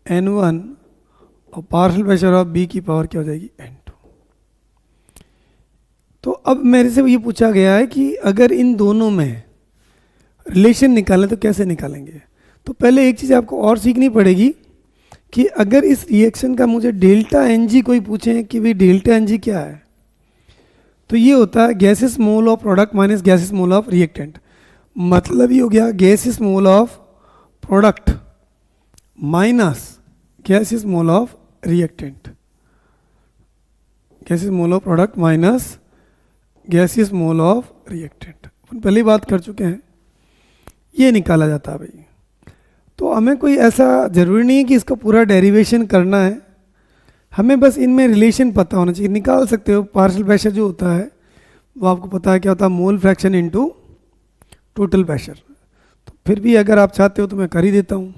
[SPEAKER 1] n1 और पार्शियल प्रेशर ऑफ बी की पावर क्या हो जाएगी n2। तो अब मेरे से ये पूछा गया है कि अगर इन दोनों में रिलेशन निकालें तो कैसे निकालेंगे। तो पहले एक चीज़ आपको और सीखनी पड़ेगी कि अगर इस रिएक्शन का मुझे डेल्टा एन जी कोई पूछे कि भाई डेल्टा एन जी क्या है, तो ये होता है gases mole of product minus gases mole of reactant. मतलब ये हो गया gases mole of product minus gases mole of reactant, gases mole of product minus gases mole of reactant. अपन पहले बात कर चुके हैं, ये निकाला जाता है भाई। तो हमें कोई ऐसा ज़रूरी नहीं है कि इसका पूरा डेरिवेशन करना है, हमें बस इनमें रिलेशन पता होना चाहिए। निकाल सकते हो, पार्शियल प्रेशर जो होता है वो आपको पता है क्या होता है, mole fraction into total pressure. तो फिर भी अगर आप चाहते हो तो मैं कर ही देता हूँ।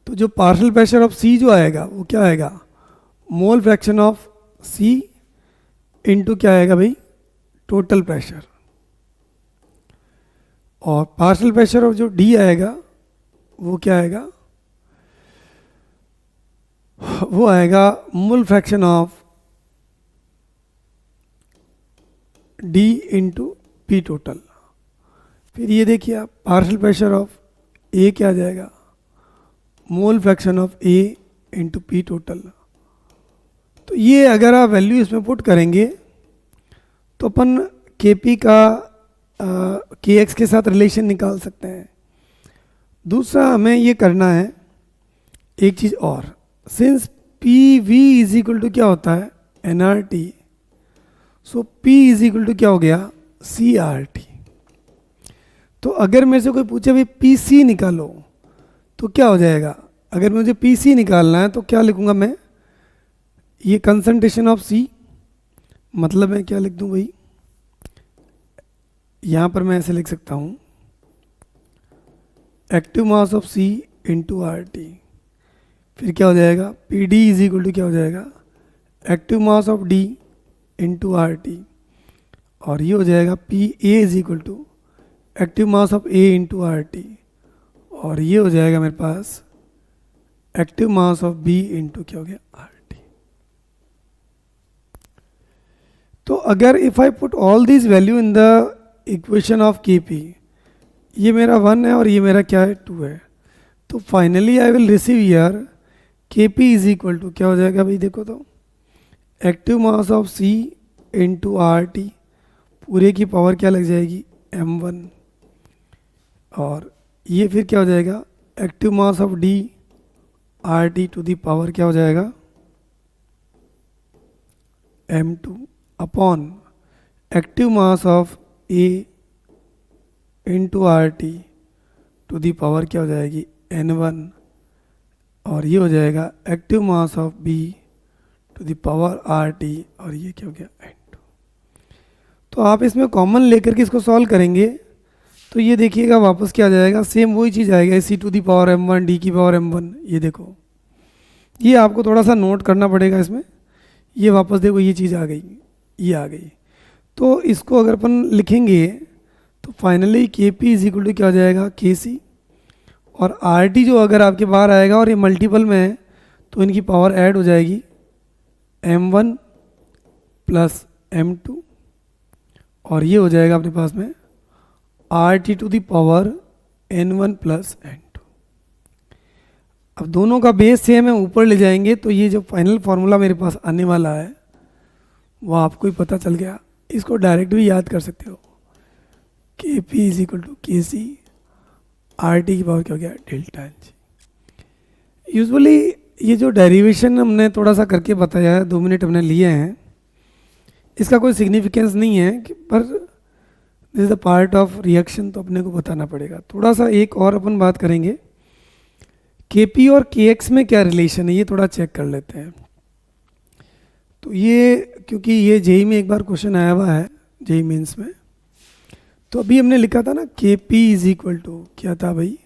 [SPEAKER 1] तो जो पार्शियल प्रेशर ऑफ सी जो आएगा वो क्या आएगा, mole fraction of C into क्या आएगा भाई, टोटल प्रेशर। और पार्शियल प्रेशर ऑफ जो डी आएगा वो क्या आएगा, वो आएगा mole fraction of D into P total. फिर ये देखिए आप, पार्शियल प्रेशर ऑफ ए क्या आ जाएगा, मोल fraction of A into P total. तो ये अगर आप वैल्यू इसमें पुट करेंगे तो अपन के पी का के एक्स के साथ रिलेशन निकाल सकते हैं। दूसरा हमें ये करना है एक चीज़ और, since P V is equal to क्या होता है N R T, so P is equal to क्या हो गया सी आर टी। तो अगर मेरे से कोई पूछे भाई पी सी निकालो तो क्या हो जाएगा, अगर मुझे पी सी निकालना है तो क्या लिखूंगा मैं, ये कंसंट्रेशन ऑफ सी, मतलब मैं क्या लिख दूं भाई, यहाँ पर मैं ऐसे लिख सकता हूँ active mass of C into R T. फिर क्या हो जाएगा, P D is equal to क्या हो जाएगा, active mass of D into R T. और ये हो जाएगा P A is equal to active mass of A into R T. और ये हो जाएगा मेरे पास active mass of B into क्या हो गया आर टी। तो अगर if I put all this value in the equation of के पी, ये मेरा 1 है और ये मेरा क्या है 2 है, तो finally I will receive here के पी इज इक्वल टू क्या हो जाएगा भाई, देखो तो active mass of C into R T पूरे की पावर क्या लग जाएगी m1, और ये फिर क्या हो जाएगा active mass of D R T to the power क्या हो जाएगा m2 upon active mass of A into R T to the power क्या हो जाएगी n1, और ये हो जाएगा active mass of B to the power R T, और ये क्या हो गया n2। तो आप इसमें कॉमन लेकर के इसको सॉल्व करेंगे तो ये देखिएगा वापस क्या आ जाएगा, सेम वही चीज़ आएगा, C to the power m1 D की पावर m1। ये देखो, ये आपको थोड़ा सा नोट करना पड़ेगा इसमें, ये वापस देखो ये चीज़ आ गई, ये आ गई। तो इसको अगर अपन लिखेंगे तो फाइनली के पी इज इक्वल टू क्या हो जाएगा के सी, और आर टी जो अगर आपके बाहर आएगा और ये मल्टीपल में है तो इनकी पावर ऐड हो जाएगी m1 प्लस m2, और ये हो जाएगा अपने पास में R T to the power n1 plus n2। अब दोनों का बेस सेम है, ऊपर ले जाएंगे तो ये जो फाइनल फार्मूला मेरे पास आने वाला है वो आपको ही पता चल गया। इसको डायरेक्ट भी याद कर सकते हो, के पी इज इक्वल टू के सी आर टी की पावर क्या हो गया डेल्टा एन जी। यूजुअली ये जो डेरिवेशन हमने थोड़ा सा करके बताया है, 2 मिनट हमने लिए हैं, इसका कोई सिग्निफिकेंस नहीं है पर this is the part of reaction, तो अपने को बताना पड़ेगा। थोड़ा सा एक और अपन बात करेंगे, Kp और Kx में क्या रिलेशन है ये थोड़ा चेक कर लेते हैं। तो ये क्योंकि ये जेई में एक बार क्वेश्चन आया हुआ है, जेई मेंस में, तो अभी हमने लिखा था ना Kp इज इक्वल टू क्या था भाई,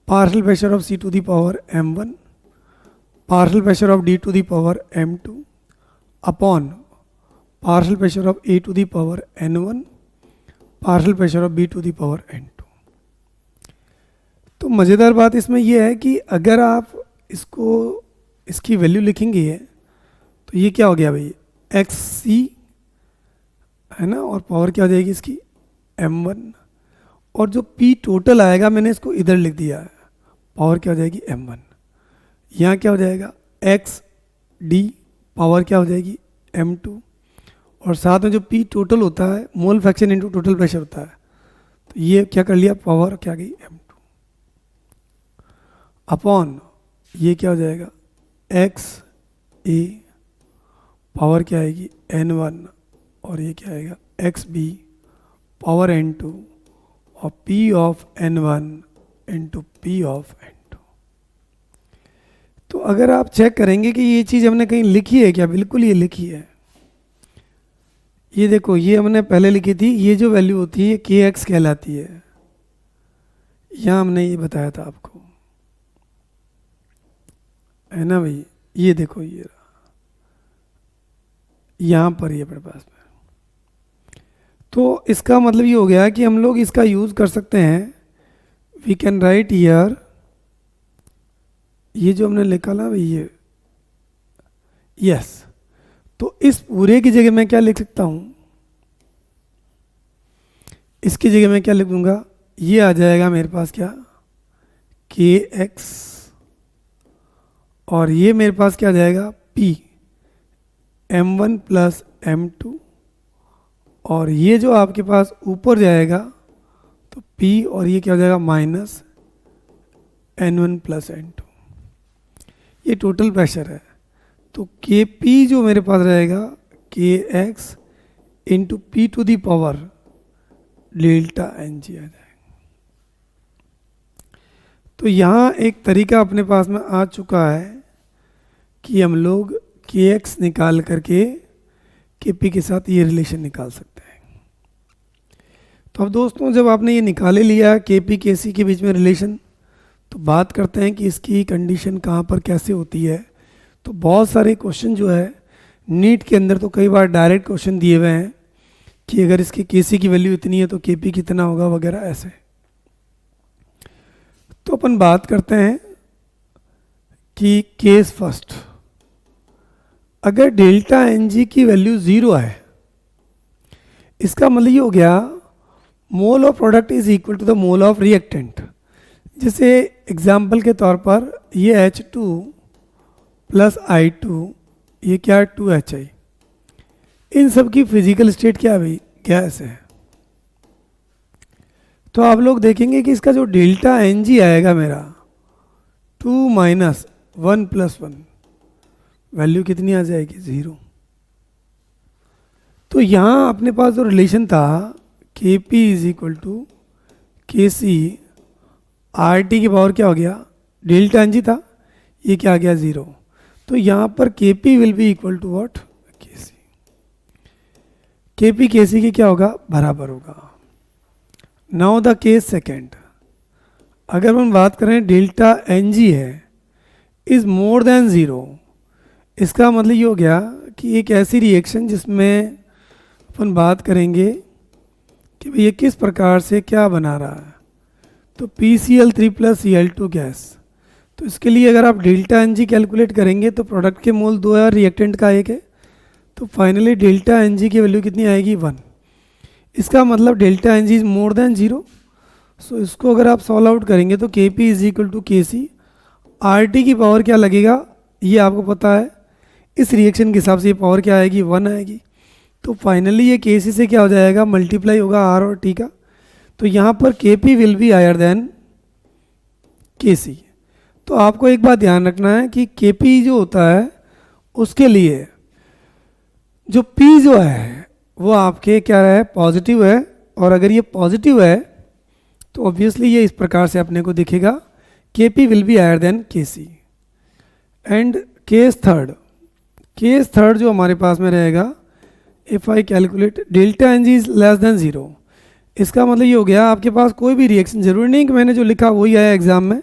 [SPEAKER 1] partial pressure of C to the power m1 partial pressure of D to the power m2 upon partial pressure of A to the power n1 partial pressure of B to the power n2। तो मज़ेदार बात इसमें यह है कि अगर आप इसकी वैल्यू लिखेंगे तो ये क्या हो गया भाई, XC है ना, और पावर क्या हो जाएगी इसकी m1, और जो P टोटल आएगा मैंने इसको इधर लिख दिया है, पावर क्या हो जाएगी m1, यहाँ क्या हो जाएगा XD पावर क्या हो जाएगी m2, और साथ में जो P टोटल होता है mole fraction into total pressure होता है, तो ये क्या कर लिया, पावर क्या गई m2 अपॉन ये क्या हो जाएगा XA पावर क्या आएगी n1, और ये क्या आएगा XB पावर n2 और P of n1 into P of n2। तो अगर आप चेक करेंगे कि ये चीज़ हमने कहीं लिखी है क्या, बिल्कुल ये लिखी है। ये देखो, ये हमने पहले लिखी थी, ये जो वैल्यू होती है Kx कहलाती है, यहाँ हमने ये बताया था आपको, है ना भाई। ये देखो, ये यहाँ पर ये अपने पास में, तो इसका मतलब ये हो गया कि हम लोग इसका यूज़ कर सकते हैं, वी कैन राइट हियर, ये जो हमने लिखा ना भाई ये यस, तो इस पूरे की जगह मैं क्या लिख सकता हूँ, इसकी जगह मैं क्या लिख दूंगा, ये आ जाएगा मेरे पास क्या Kx, और ये मेरे पास क्या आ जाएगा P m1 प्लस m2, और ये जो आपके पास ऊपर जाएगा तो P, और ये क्या हो जाएगा माइनस n1 प्लस n2, ये टोटल प्रेशर है। तो Kp जो मेरे पास रहेगा Kx into P to the power delta Ng आ जाएगा। तो यहाँ एक तरीका अपने पास में आ चुका है कि हम लोग Kx निकाल करके Kp के साथ ये रिलेशन निकाल सकते हैं। तो अब दोस्तों, जब आपने ये निकाले लिया Kp Kc के बीच में रिलेशन, तो बात करते हैं कि इसकी कंडीशन कहाँ पर कैसे होती है। तो बहुत सारे क्वेश्चन जो है नीट के अंदर, तो कई बार डायरेक्ट क्वेश्चन दिए हुए हैं कि अगर इसकी Kc की वैल्यू इतनी है तो Kp कितना होगा वगैरह ऐसे। तो अपन बात करते हैं कि केस फर्स्ट, अगर डेल्टा Ng की वैल्यू 0 है, इसका मतलब ये हो गया mole of product is equal to the mole of reactant. जैसे एग्जाम्पल के तौर पर ये H2 प्लस I2, ये क्या है 2HI, इन सब की फिजिकल स्टेट क्या है भाई, गैस है। तो आप लोग देखेंगे कि इसका जो डेल्टा Ng आएगा मेरा 2 माइनस 1 प्लस 1, वैल्यू कितनी आ जाएगी 0। तो यहाँ अपने पास जो रिलेशन था Kp is equal to Kc, RT की पावर क्या हो गया, डेल्टा Ng था, ये क्या आ गया 0। तो यहाँ पर Kp will be equal to what, Kc। Kp Kc की क्या होगा, बराबर होगा। नाउ द केस सेकेंड, अगर हम बात करें डेल्टा Ng है इज मोर देन 0, इसका मतलब ये हो गया कि एक ऐसी रिएक्शन जिसमें अपन बात करेंगे कि भाई ये किस प्रकार से क्या बना रहा है, तो PCl3 प्लस Cl2 गैस। तो इसके लिए अगर आप डेल्टा Ng कैलकुलेट करेंगे तो प्रोडक्ट के मोल 2 है और रिएक्टेंट का 1 है, तो फाइनली डेल्टा Ng की वैल्यू कितनी आएगी 1। इसका मतलब डेल्टा Ng is more than 0। So इसको अगर आप सॉल्व आउट करेंगे तो Kp is equal to Kc, RT की पावर क्या लगेगा ये आपको पता है, इस रिएक्शन के हिसाब से ये पावर क्या आएगी 1 आएगी। तो फाइनली ये Kc से क्या हो जाएगा, मल्टीप्लाई होगा R और T का। तो यहाँ पर Kp will be higher than Kc। तो आपको एक बात ध्यान रखना है कि Kp जो होता है उसके लिए जो P जो है वो आपके क्या है, पॉजिटिव है, और अगर ये पॉजिटिव है तो ऑब्वियसली ये इस प्रकार से अपने को दिखेगा, Kp will be higher than Kc। And case third जो हमारे पास में रहेगा, if I calculate delta N G is less than zero, इसका मतलब ये हो गया आपके पास कोई भी रिएक्शन, जरूरी नहीं कि मैंने जो लिखा वही आया एग्जाम में,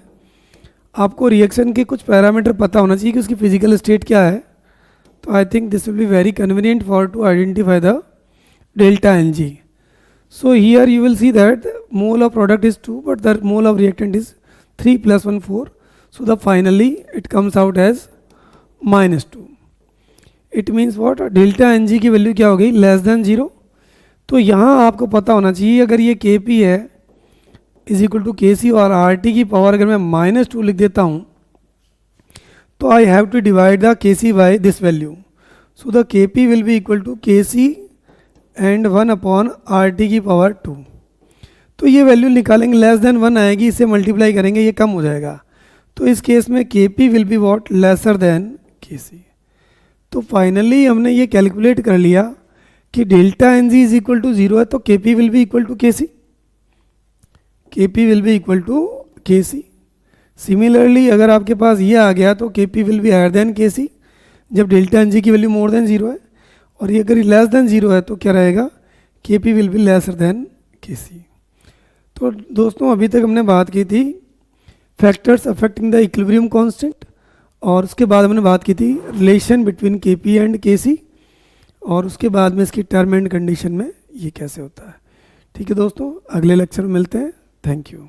[SPEAKER 1] आपको रिएक्शन के कुछ पैरामीटर पता होना चाहिए कि उसकी फिजिकल स्टेट क्या है। तो I think this will be very convenient for to identify the delta Ng. So here you will see that mole of product is 2 but the mole of reactant is 3 plus 1 4. So the finally it comes out as -2. It means what? delta Ng की वैल्यू क्या हो गई, लेस देन 0। तो यहाँ आपको पता होना चाहिए अगर ये Kp है इज इक्वल टू Kc और RT की पावर अगर मैं -2 लिख देता हूँ तो I have to divide the Kc by this value. So the Kp will be equal to Kc and 1 upon RT की पावर 2। तो ये वैल्यू निकालेंगे, लेस देन 1 आएगी, इसे मल्टीप्लाई करेंगे ये कम हो जाएगा। तो इस केस में Kp will be what, lesser than Kc। तो फाइनली हमने ये कैलकुलेट कर लिया कि delta Ng is equal to 0 है तो Kp will be equal to Kc, Kp will be equal to Kc। Similarly अगर आपके पास ये आ गया तो Kp will be higher than Kc जब डेल्टा Ng की वैल्यू मोर देन 0 है, और ये अगर लेस देन 0 है तो क्या रहेगा, Kp will be lesser than Kc। तो दोस्तों अभी तक हमने बात की थी factors affecting the equilibrium constant, और उसके बाद हमने बात की थी relation between Kp and Kc, और उसके बाद में इसकी टर्म एंड कंडीशन में ये कैसे होता है। ठीक है दोस्तों, अगले लेक्चर में मिलते हैं। Thank you.